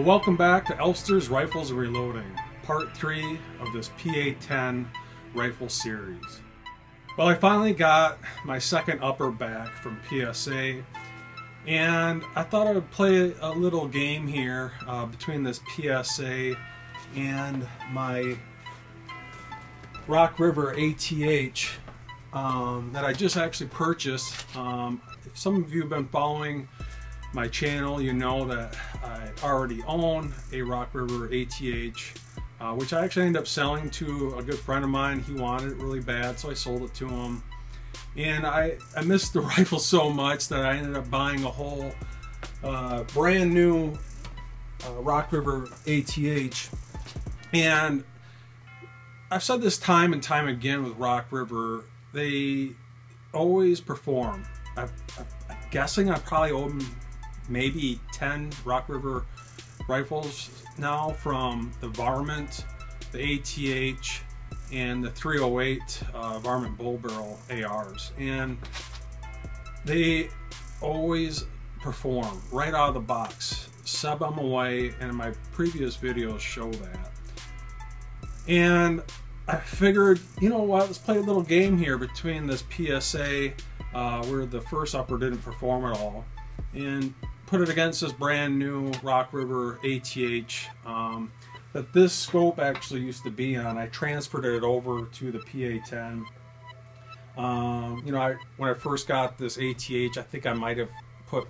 welcome back to Elster's Rifles and Reloading, part 3 of this PA10 rifle series. Well, I finally got my second upper back from PSA, and I thought I would play a little game here between this PSA and my Rock River ATH that I just actually purchased. If some of you have been following my channel, you know that I already own a Rock River ATH, which I actually ended up selling to a good friend of mine. He wanted it really bad, so I sold it to him. And I missed the rifle so much that I ended up buying a whole brand new Rock River ATH. And I've said this time and time again with Rock River, they always perform. I'm guessing I probably owe them maybe 10 Rock River rifles now, from the Varmint, the ATH, and the 308 Varmint Bull Barrel ARs. And they always perform right out of the box. Sub them away, and my previous videos show that. And I figured, you know what, let's play a little game here between this PSA, where the first upper didn't perform at all, and put it against this brand new Rock River ATH that this scope actually used to be on. I transferred it over to the PA10. You know, when I first got this ATH, I think I might have put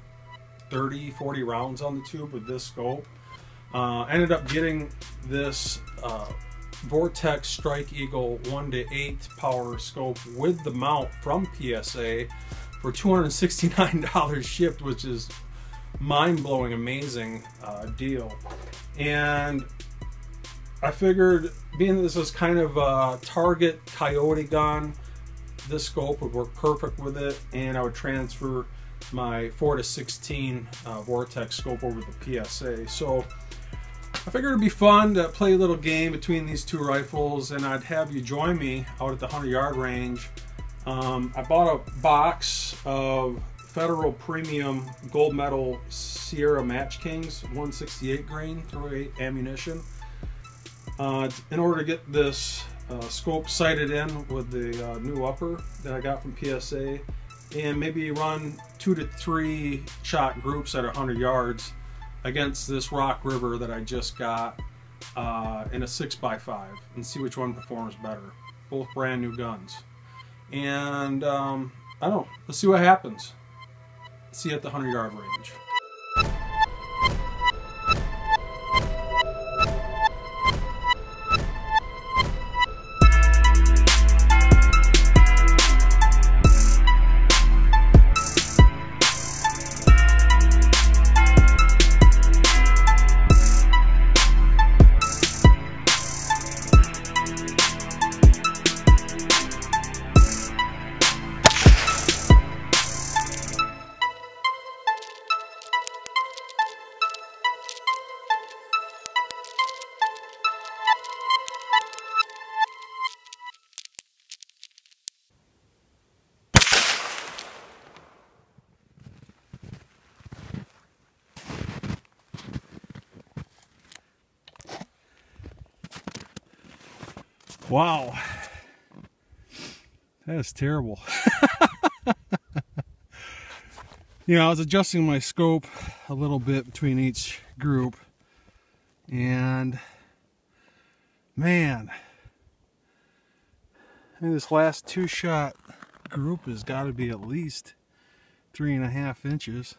30-40 rounds on the tube with this scope. Ended up getting this Vortex Strike Eagle 1:8 power scope with the mount from PSA for $269 shipped, which is mind-blowing, amazing deal. And I figured, being that this is kind of a target coyote gun, this scope would work perfect with it, and I would transfer my 4-16 Vortex scope over the PSA. So I figured it'd be fun to play a little game between these two rifles, and I'd have you join me out at the 100-yard range. I bought a box of Federal Premium Gold Medal Sierra Match Kings 168 grain .308 ammunition in order to get this scope sighted in with the new upper that I got from PSA, and maybe run 2 to 3 shot groups at 100 yards against this Rock River that I just got in a 6x5, and see which one performs better. Both brand new guns. And I don't know, let's see what happens. See you at the 100-yard range. Wow, that is terrible. You know, I was adjusting my scope a little bit between each group, and man, I think this last 2-shot group has got to be at least 3.5 inches.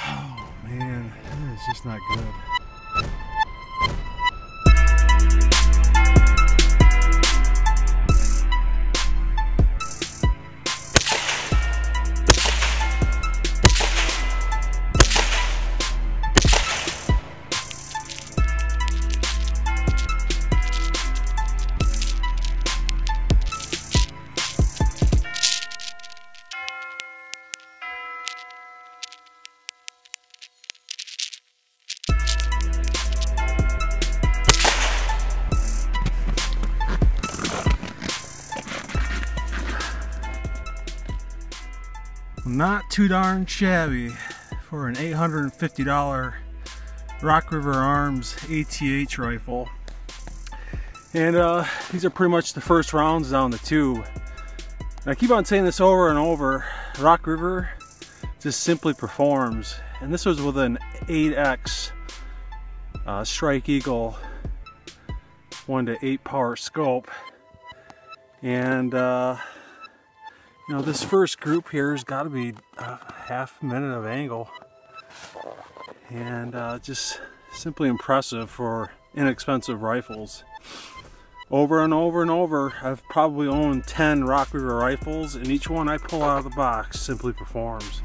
Oh man, that is just not good. Not too darn shabby for an $850 Rock River Arms ATH rifle. And these are pretty much the first rounds down the tube. And I keep on saying this over and over, Rock River just simply performs. And this was with an 8X Strike Eagle 1:8 power scope. And you know, this first group here has got to be a half minute of angle. And just simply impressive for inexpensive rifles. Over and over and over, I've probably owned 10 Rock River rifles, and each one I pull out of the box simply performs.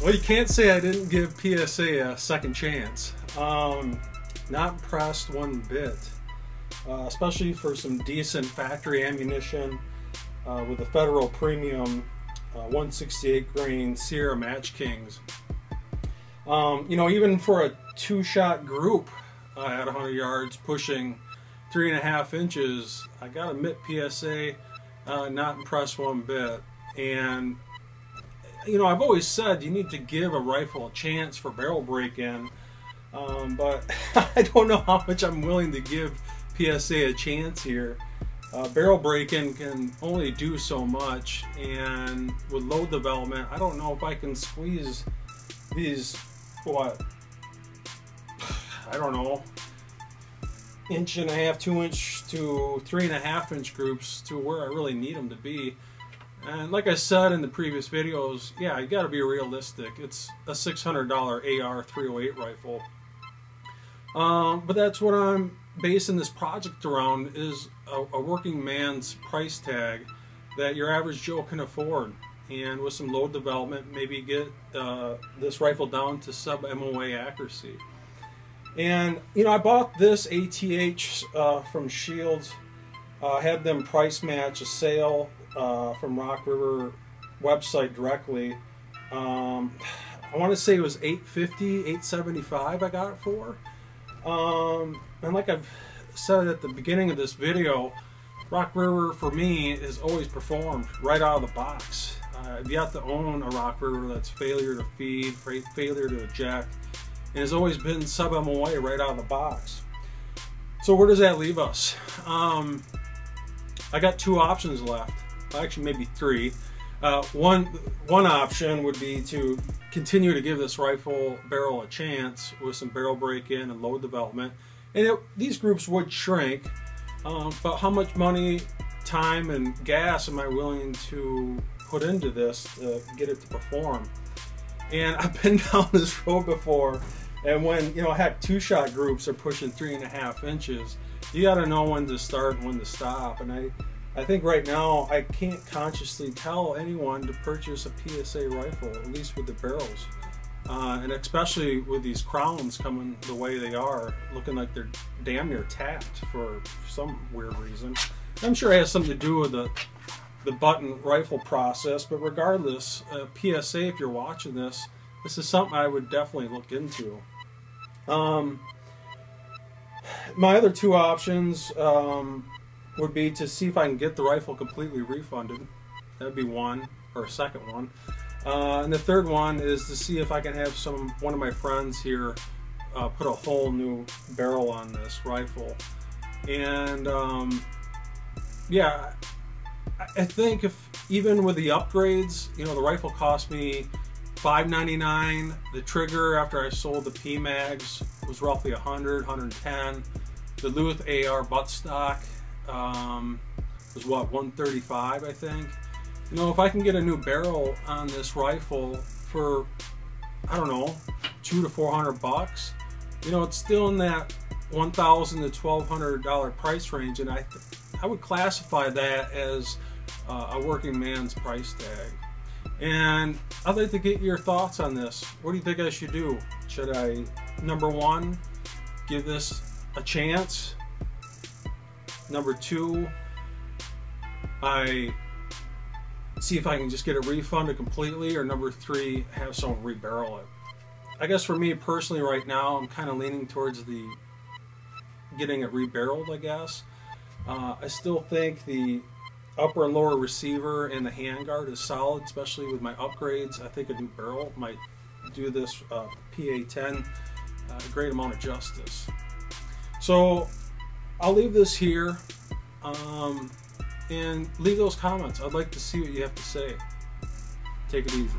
Well, you can't say I didn't give PSA a second chance. Not impressed one bit, especially for some decent factory ammunition with the Federal Premium 168 grain Sierra Match Kings. You know, even for a two-shot group at 100 yards pushing 3.5 inches, I gotta admit PSA not impressed one bit. And you know, I've always said you need to give a rifle a chance for barrel break-in, but I don't know how much I'm willing to give PSA a chance here. Barrel break-in can only do so much, and with load development, I don't know if I can squeeze these, what, I don't know, 1.5, 2 inch to 3.5 inch groups to where I really need them to be. And like I said in the previous videos, yeah, you got to be realistic. It's a $600 AR-308 rifle. But that's what I'm basing this project around, is a working man's price tag that your average Joe can afford. And with some load development, maybe get this rifle down to sub-MOA accuracy. And, you know, I bought this ATH from Shields. Had them price match a sale from Rock River website directly. I want to say it was $850, $875 I got it for. And like I've said at the beginning of this video, Rock River for me has always performed right out of the box. I've yet to own a Rock River that's failure to feed, failure to eject, and has always been sub-MOA right out of the box. So where does that leave us? I got two options left. Actually, maybe three. One option would be to continue to give this rifle barrel a chance with some barrel break-in and load development. And these groups would shrink, but how much money, time, and gas am I willing to put into this to get it to perform? And I've been down this road before, and when, you know, heck, two-shot groups are pushing 3.5 inches, you got to know when to start and when to stop. And I think right now I can't consciously tell anyone to purchase a PSA rifle, at least with the barrels. And especially with these crowns coming the way they are, looking like they're damn near tapped for some weird reason. I'm sure it has something to do with the button rifle process, but regardless, PSA, if you're watching this is something I would definitely look into. My other two options would be to see if I can get the rifle completely refunded. That'd be one, or a second one. And the third one is to see if I can have one of my friends here put a whole new barrel on this rifle. And yeah, I think if even with the upgrades, you know, the rifle cost me $599. The trigger, after I sold the P-mags, was roughly $100, $110. The Luth AR buttstock was what, $135, I think. You know, if I can get a new barrel on this rifle for, I don't know, $200 to $400, you know, it's still in that $1,000 to $1,200 price range, and I would classify that as a working man's price tag. And I'd like to get your thoughts on this. What do you think I should do? Should I, number one, give this a chance? Number two, I see if I can just get it refunded completely, or number three, have someone rebarrel it. I guess for me personally right now, I'm kind of leaning towards the getting it rebarreled, I guess. I still think the upper and lower receiver and the handguard is solid, especially with my upgrades. I think a new barrel might do this PA10 a great amount of justice. So I'll leave this here and leave those comments. I'd like to see what you have to say. Take it easy.